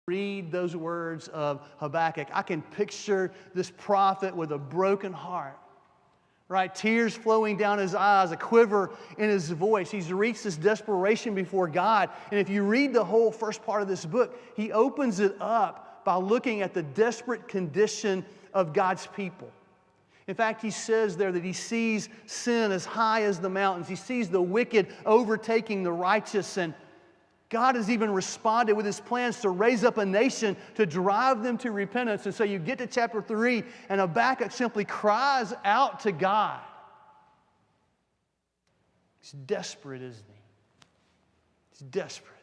Read those words of Habakkuk, I can picture this prophet with a broken heart, right? Tears flowing down his eyes, a quiver in his voice. He's reached this desperation before God. And if you read the whole first part of this book, he opens it up by looking at the desperate condition of God's people. In fact, he says there that he sees sin as high as the mountains. He sees the wicked overtaking the righteous, and God has even responded with his plans to raise up a nation to drive them to repentance. And so you get to chapter 3, and Habakkuk simply cries out to God. He's desperate, isn't he? He's desperate.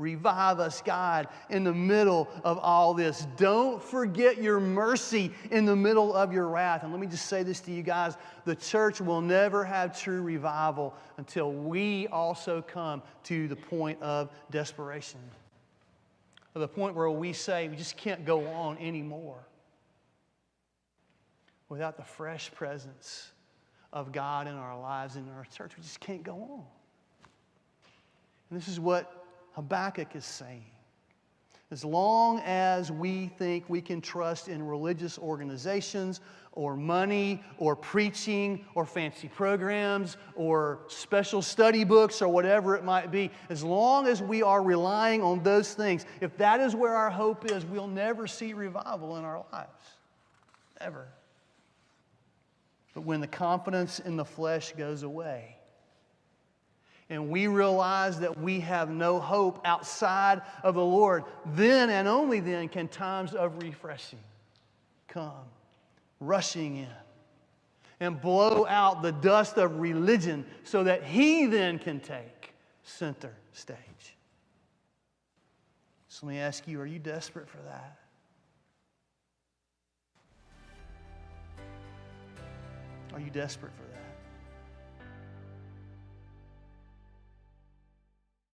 Revive us, God, in the middle of all this. Don't forget your mercy in the middle of your wrath. And let me just say this to you guys. The church will never have true revival until we also come to the point of desperation. To the point where we say we just can't go on anymore without the fresh presence of God in our lives and in our church. We just can't go on. And this is what Habakkuk is saying. As long as we think we can trust in religious organizations or money or preaching or fancy programs or special study books or whatever it might be, as long as we are relying on those things, if that is where our hope is, we'll never see revival in our lives. Ever. But when the confidence in the flesh goes away, and we realize that we have no hope outside of the Lord, then and only then can times of refreshing come rushing in and blow out the dust of religion so that He then can take center stage. So let me ask you, are you desperate for that? Are you desperate for that?